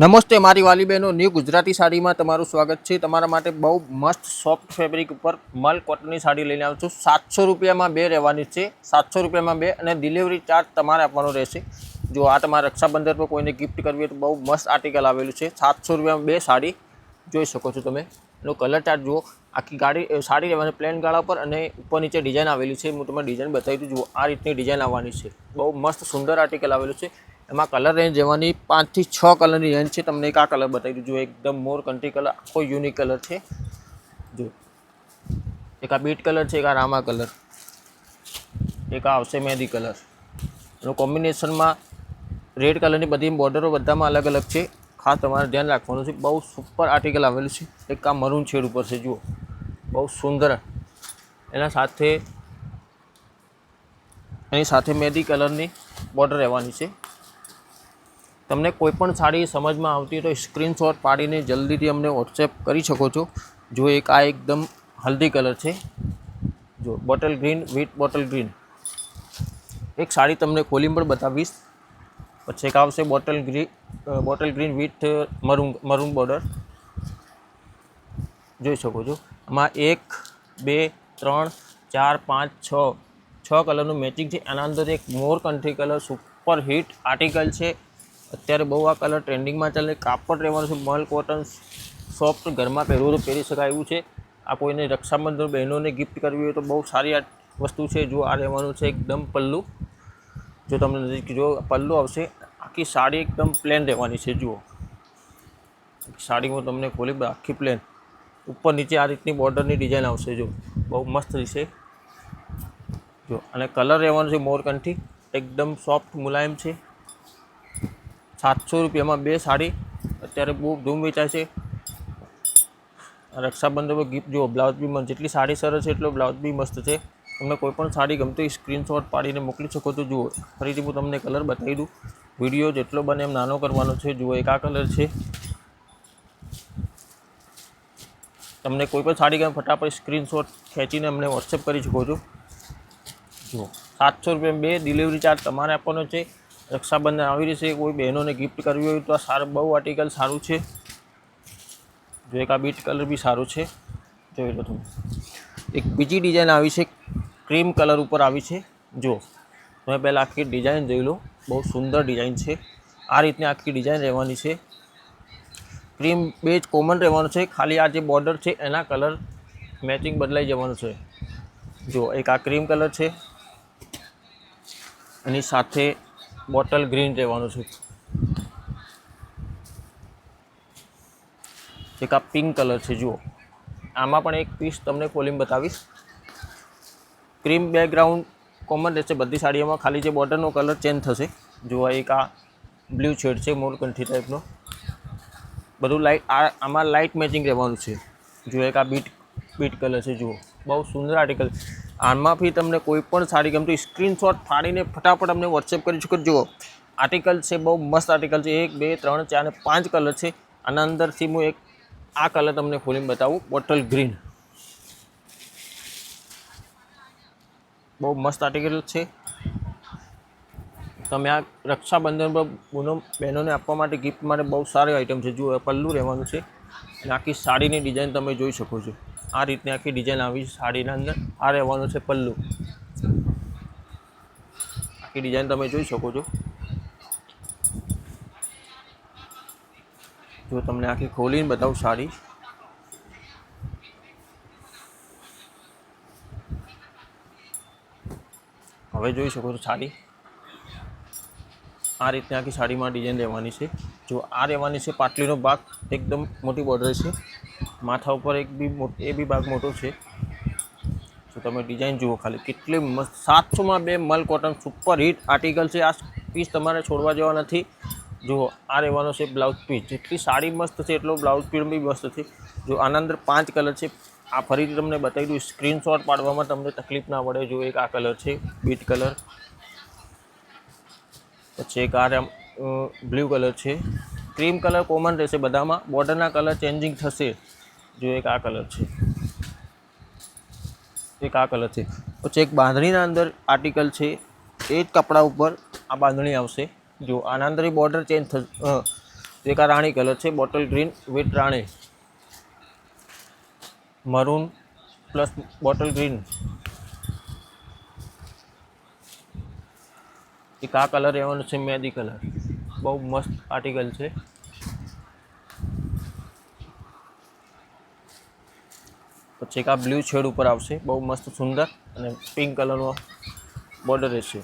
નમસ્તે મારી વાલી બહેનો, ન્યૂ ગુજરાતી સાડીમાં તમારું સ્વાગત છે। તમારા માટે બહુ મસ્ત સોફ્ટ ફેબ્રિક ઉપર મલ કોટનની સાડી લઈને આવ્યો છું। 700 રૂપિયામાં બે રહેવાની છે, 700 રૂપિયામાં બે, અને ડિલિવરી ચાર્જ તમારે આપવાનો રહેશે। જો આ તમારા રક્ષાબંધન પર કોઈને ગિફ્ટ કરવી હોય તો બહુ મસ્ત આર્ટિકલ આવેલું છે। 700 રૂપિયામાં બે સાડી જોઈ શકો છો તમે। એનો કલર ચાર્ટ જુઓ, આખી સાડી રહેવાની પ્લેન ગાળા પર અને ઉપર નીચે ડિઝાઇન આવેલી છે। હું તમને ડિઝાઇન બતાવી દઉં। જુઓ આ રીતની ડિઝાઇન આવવાની છે, બહુ મસ્ત સુંદર આર્ટિકલ આવેલું છે। એમાં કલર રેન્જ જવાની 5 થી 6 કલરની રેન્જ છે। તમને એક આ કલર બતાવી દઉં, જો એકદમ મોર કંટ્રી કલર, આખો યુનિક કલર છે। જો એક આ બીટ કલર છે, એક આ રામા કલર, એક આ આવશે મહેંદી કલર। એનું કોમ્બિનેશનમાં રેડ કલરની બધી બોર્ડરો બધામાં અલગ અલગ છે, ખાસ તમારે ધ્યાન રાખવાનું છે। બહુ સુપર આર્ટિકલ આવેલું છે। એક આ મરૂન શેડ ઉપર છે, જુઓ બહુ સુંદર। એના સાથે એની સાથે મહેંદી કલરની બોર્ડર રહેવાની છે। તમને કોઈ પણ સાડી સમજમાં આવતી હોય તો સ્ક્રીનશોટ પાડીને જલ્દીથી અમને વોટ્સએપ કરી શકો છો। જો એક આ એકદમ હલ્દી કલર છે, જો bottle green with bottle green. એક સાડી તમને ખોલીને પણ બતાવીશ। પછી એક આવશે bottle green with maroon border, જોઈ શકો છો। આમાં 1 2 3 4 5 6 કલરનું મેચિંગ છે। આના અંદર એક મોર country colour super hit article છે। અત્યારે બહુ આ કલર ટ્રેન્ડિંગમાં ચાલે। કાપડ રહેવાનું છે મલ કોટન, સોફ્ટ, ઘરમાં પહેરવું તો પહેરી શકાય એવું છે। આ કોઈને રક્ષાબંધન બહેનોને ગિફ્ટ કરવી હોય તો બહુ સારી આ વસ્તુ છે। જો આ રહેવાનું છે એકદમ પલ્લુ, જો તમને નજીક જો પલ્લુ આવશે, આખી સાડી એકદમ પ્લેન રહેવાની છે। જુઓ સાડીમાં તમને ખોલી આખી પ્લેન, ઉપર નીચે આ રીતની બોર્ડરની ડિઝાઇન આવશે। જો બહુ મસ્ત રહેશે। જો અને કલર રહેવાનું છે મોર કંઠી, એકદમ સોફ્ટ મુલાયમ છે। 700 રૂપિયામાં બે સાડી અત્યારે બહુ ધૂમ વેચાય છે। રક્ષાબંધન પર ગિફ્ટ જુઓ, બ્લાઉઝ બી મસ્ત, જેટલી સાડી સરસ છે એટલો બ્લાઉઝ બી મસ્ત છે। તમને કોઈ પણ સાડી ગમતી સ્ક્રીનશોટ પાડીને મોકલી શકો છો। જુઓ ફરીથી હું તમને કલર બતાવી દઉં, વિડીયો જેટલો બને એમ નાનો કરવાનો છે। જુઓ એક આ કલર છે, તમને કોઈ પણ સાડી ગમે ફટાફટ સ્ક્રીનશોટ ખેંચીને અમને વોટ્સએપ કરી શકો છો। જુઓ 700 રૂપિયા બે, ડિલિવરી ચાર્જ તમારે આપવાનો છે। રક્ષાબંધન આવી રહી છે, કોઈ બહેનોને ગિફ્ટ કરવી હોય તો આ સારું, બહુ આર્ટિકલ સારું છે। જો એક આ બીટ કલર બી સારું છે, જોઈ લો તમે। એક બીજી ડિઝાઇન આવી છે, ક્રીમ કલર ઉપર આવી છે। જો તમે પહેલાં આખી ડિઝાઇન જોઈ લો, બહુ સુંદર ડિઝાઇન છે। આ રીતની આખી ડિઝાઇન રહેવાની છે। ક્રીમ બેજ કોમન રહેવાનું છે, ખાલી આ જે બોર્ડર છે એના કલર મેચિંગ બદલાઈ જવાનું છે। જો એક આ ક્રીમ કલર છે, એની સાથે બોટલ ગ્રીન રહેવાનું છે, એક આ પિંક કલર છે। જુઓ આમાં પણ એક પીસ તમને ખોલીને બતાવીશ। ક્રીમ બેકગ્રાઉન્ડ કોમન રહેશે બધી સાડીઓમાં, ખાલી જે બોર્ડરનો કલર ચેન્જ થશે। જુઓ એક આ બ્લુ શેડ છે, મોરકંઠી ટાઈપનો, બધું લાઇટ, આમાં લાઇટ મેચિંગ રહેવાનું છે। જુઓ એક આ બીટ કલર છે, જુઓ બહુ સુંદર આર્ટિકલ। આમાંથી તમને કોઈ પણ સાડી ગમતી સ્ક્રીનશોટ ફાડીને ફટાફટ અમને વોટ્સએપ કરી શકો। જુઓ આર્ટિકલ છે, બહુ મસ્ત આર્ટિકલ છે। 1 2 3 4 અને 5 કલર છે। આના અંદરથી હું એક આ કલર તમને ખોલીને બતાવું, બોટલ ગ્રીન, બહુ મસ્ત આર્ટિકલ છે। તમે આ રક્ષાબંધન પર બહેનોને આપવા માટે ગિફ્ટ માટે બહુ સારી આઇટમ છે। જુઓ પલ્લું રહેવાનું છે અને આખી સાડીની ડિઝાઇન તમે જોઈ શકો છો। આ રીતની આખી ડિઝાઇન આવી સાડીના અંદર, આ રહેવાનું છે પલ્લું, આખી ડિઝાઇન તમે જોઈ શકો છો। જો તમને આખી ખોલીને બતાવું સાડી, હવે જોઈ શકો છો સાડી, આ રીતની આખી સાડીમાં ડિઝાઇન રહેવાની છે। જો આ રહેવાની છે પાટલીનો ભાગ, એકદમ મોટી બોર્ડર છે, માથા ઉપર એ બી ભાગ મોટો છે। તો તમે ડિઝાઇન જુઓ ખાલી કેટલી મસ્ત। 700માં બે મલ કોટન સુપર હિટ આર્ટિકલ છે। આ પીસ તમારે છોડવા જેવા નથી। જુઓ આ રહેવાનો છે બ્લાઉઝ પીસ, જેટલી સાડી મસ્ત છે એટલો બ્લાઉઝ પીસ બી મસ્ત છે। જો આના અંદર 5 કલર છે। આ ફરીથી તમને બતાવી દઉં, સ્ક્રીનશોટ પાડવામાં તમને તકલીફ ના પડે। જો એક આ કલર છે બીટ કલર, પછી એક આ બ્લુ કલર છે, ક્રીમ કલર કોમન રહેશે બધામાં, બોર્ડરના કલર ચેન્જિંગ થશે। જો એક આ કલર છે, એક આ કલર છે, પછી એક બાંધણીના અંદર આર્ટિકલ છે, એ જ કપડા ઉપર આ બાંધણી આવશે। જો આના અંદર બોર્ડર ચેન્જ થશે, એક આ રાણી કલર છે, bottle green with Rani, maroon plus bottle green, એક આ કલર રહેવાનો છે મહેંદી કલર, બહુ મસ્ત આર્ટિકલ છે। પછી એક આ બ્લુ શેડ ઉપર આવશે, બહુ મસ્ત સુંદર, અને પિંક કલરનો બોર્ડર રહેશે।